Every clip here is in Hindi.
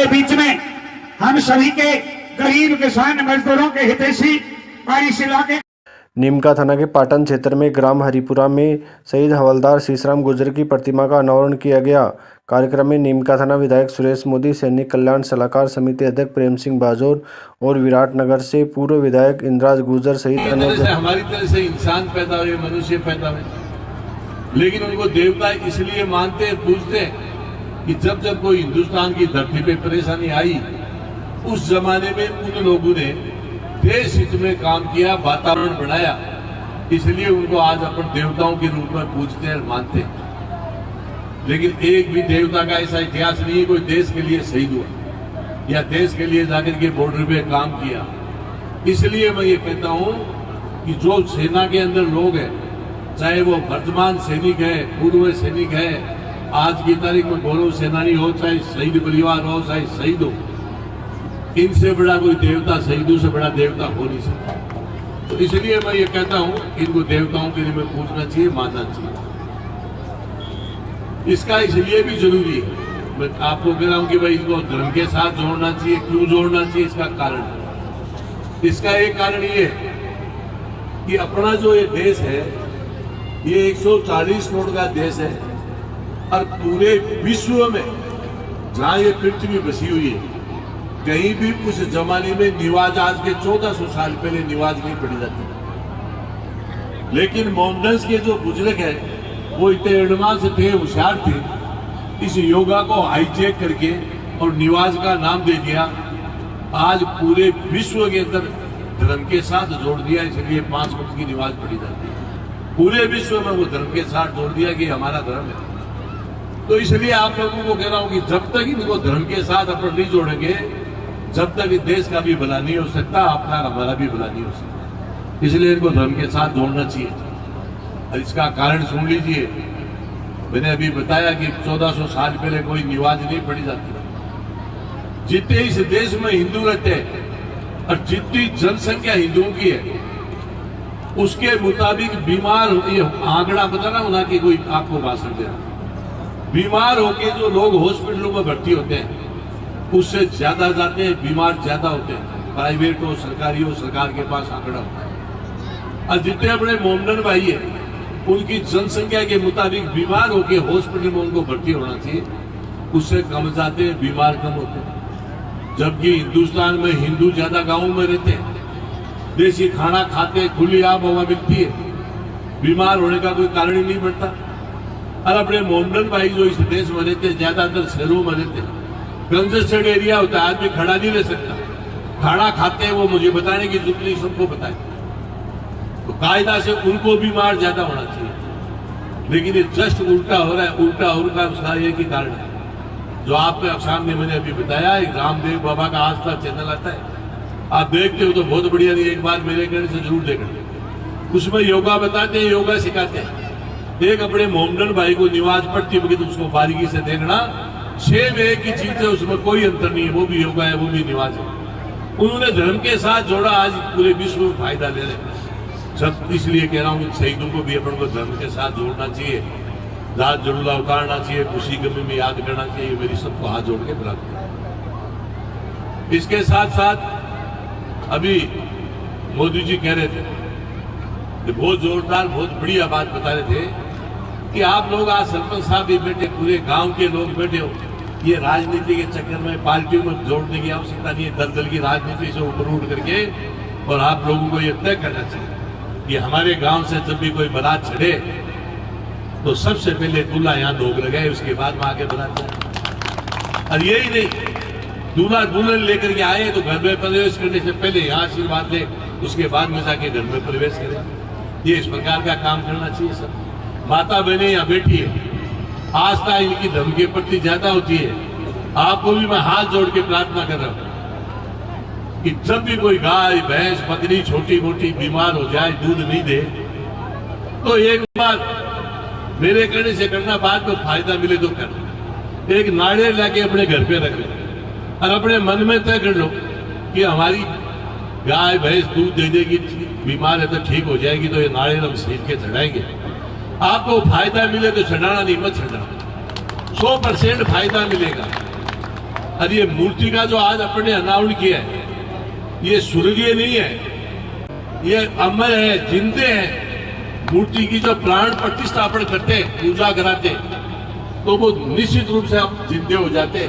हमारे बीच में हम सभी के गरीब किसान मजदूरों के हितैषी और इस इलाके नीमका थाना के पाटन क्षेत्र में ग्राम हरिपुरा में शहीद हवलदार शीशराम गुर्जर की प्रतिमा का अनावरण किया गया। कार्यक्रम में नीमका थाना विधायक सुरेश मोदी, सैनिक कल्याण सलाहकार समिति अध्यक्ष प्रेम सिंह बाजोर और विराटनगर से पूर्व विधायक इंद्राज गुर्जर सहित अन्य। हमारी तरह से इंसान पैदा हुए, मनुष्य पैदा हुए, लेकिन उनको देवता इसलिए मानते हैं, पूजते हैं कि जब जब कोई हिंदुस्तान की धरती पे परेशानी आई, उस जमाने में उन लोगों ने देश हित में काम किया, वातावरण बनाया, इसलिए उनको आज अपन देवताओं के रूप में पूजते हैं, मानते हैं। लेकिन एक भी देवता का ऐसा इतिहास नहीं है कोई देश के लिए शहीद हुआ या देश के लिए जाकर के बॉर्डर पे काम किया। इसलिए मैं ये कहता हूं कि जो सेना के अंदर लोग हैं, चाहे वो वर्तमान सैनिक है, पूर्व सैनिक है, आज की तारीख में गौरव सेनानी हो, चाहे शहीद परिवार हो, चाहे शहीद हो, इनसे बड़ा कोई देवता, शहीदों से बड़ा देवता हो नहीं सकता। तो इसलिए मैं ये कहता हूं इनको देवताओं के लिए पूछना चाहिए, मानना चाहिए। इसका इसलिए भी जरूरी है, मैं आपको कह रहा हूं कि भाई इनको धर्म के साथ जोड़ना चाहिए। क्यों जोड़ना चाहिए? इसका कारण है। इसका एक कारण ये है कि अपना जो ये देश है, ये 140 करोड़ का देश है और पूरे विश्व में जहां ये पृथ्वी बसी हुई है, कहीं भी उस जमाने में निवाज, आज के 1400 साल पहले निवाज नहीं पड़ी जाती। लेकिन मोहम्मदन के जो बुजुर्ग हैं वो इतने एडवांस थे, होशियार थे, इस योगा को हाईजैक करके और निवाज का नाम दे दिया। आज पूरे विश्व के अंदर धर्म के साथ जोड़ दिया, इसलिए 5 वक्त की निवाज पड़ी जाती है। पूरे विश्व में वो धर्म के साथ जोड़ दिया कि हमारा धर्म है। तो इसलिए आप लोगों को कह रहा हूं कि जब तक इनको धर्म के साथ अपन नहीं जोड़ेंगे, जब तक इस देश का भी भला नहीं हो सकता, आपका हमारा भी भला नहीं हो सकता। इसलिए इनको धर्म के साथ जोड़ना चाहिए। और इसका कारण सुन लीजिए, मैंने अभी बताया कि 1400 साल पहले कोई निवाज नहीं पड़ी जाती। जितने इस देश में हिंदू रहते हैं और जितनी जनसंख्या हिंदुओं की है, उसके मुताबिक बीमार, ये आंकड़ा बताना होना कि कोई आपको भाषण दे रहा, बीमार होके जो लोग हॉस्पिटलों में भर्ती होते हैं उससे ज्यादा जाते हैं, बीमार ज्यादा होते हैं। प्राइवेट हो, सरकारी हो, सरकार के पास आंकड़ा होता है। और जितने अपने मोमडन भाई है, उनकी जनसंख्या के मुताबिक बीमार होके हॉस्पिटल में उनको भर्ती होना चाहिए, उससे कम जाते हैं, बीमार कम होते हैं। जबकि हिंदुस्तान में हिंदू ज्यादा गांवों में रहते हैं, देसी खाना खाते हैं, खुली आब हवा मिलती है, बीमार होने का कोई कारण ही नहीं बनता। और अपने मोमडन भाई जो इस देश में रहते हैं, ज्यादातर शहरों में रहते हैं, कंजेस्टेड एरिया होता है, आदमी खड़ा नहीं रह सकता। खाना खाते हैं, वो मुझे बताने की जरूरत नहीं, सबको बताए। तो कायदा से उनको बीमार ज्यादा होना चाहिए, लेकिन ये जस्ट उल्टा हो रहा है। उल्टा हो रहा है उसका एक ही कारण है, जो आपके सामने मैंने अभी बताया। एक रामदेव बाबा का आस्था चैनल आता है, आप देखते हो तो बहुत बढ़िया। नहीं, एक बार मेरे कहने से जरूर देखना, उसमें योगा बताते हैं, योगा सिखाते हैं। एक अपने मोमडन भाई को निवाज पड़ती होगी तो उसको बारीकी से देखना, 6 एक ही चीज है, उसमें कोई अंतर नहीं है। वो भी योगा है, वो भी निवाज है। उन्होंने धर्म के साथ जोड़ा, आज पूरे विश्व में फायदा ले रहे हैं सब। इसलिए कह रहा हूं शहीदों को भी अपन को धर्म के साथ जोड़ना चाहिए, रात जरूला उतारना चाहिए, खुशी गमी में याद करना चाहिए। मेरी सबको हाथ जोड़ के बुलाते हैं। इसके साथ साथ अभी मोदी जी कह रहे थे, बहुत जोरदार, बहुत बढ़िया बात बता रहे थे कि आप लोग आज सरपंच साहब भी बैठे, पूरे गांव के लोग बैठे हो, ये राजनीति के चक्कर में पार्टियों में जोड़ने की आवश्यकता नहीं है। दल की राजनीति से ऊपर उठ करके और आप लोगों को ये तय करना चाहिए कि हमारे गांव से जब भी कोई बारात चढ़े तो सबसे पहले दूल्हा यहाँ भोग लगाए, उसके बाद में आगे बारात जाए। और यही नहीं, दूल्हा दुल्हन लेकर के आए तो घर में प्रवेश करने से पहले यहाँ आशीर्वाद ले, उसके बाद में जाके घर में प्रवेश करें। ये इस प्रकार का काम करना चाहिए सब। माता बहने यहाँ बैठी है, आस्था इनकी धर्म के प्रति ज्यादा होती है। आपको भी मैं हाथ जोड़ के प्रार्थना कर रहा हूं कि जब भी कोई गाय, भैंस, बकरी छोटी मोटी बीमार हो जाए, दूध नहीं दे, तो एक बार मेरे कहने से करना, बाद में फायदा मिले तो कर। एक नारियल लाके अपने घर पे रख लो और अपने मन में तय कर लो कि हमारी गाय भैंस दूध दे देगी, बीमार है तो ठीक हो जाएगी, तो ये नारियल हम सीख के चढ़ाएंगे। आपको फायदा मिले तो चढ़ाना नहीं, मत चढ़ाना, 100% फायदा मिलेगा। और ये मूर्ति का जो आज अपने अनावरण किया है, ये स्वर्गीय नहीं है, ये अमर है, जिंदे है। मूर्ति की जो प्राण प्रतिष्ठापन करते, पूजा कराते, तो वो निश्चित रूप से आप जिंदे हो जाते।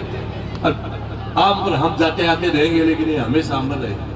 और हम जाते आते रहेंगे, लेकिन ये हमेशा अमर रहेगा।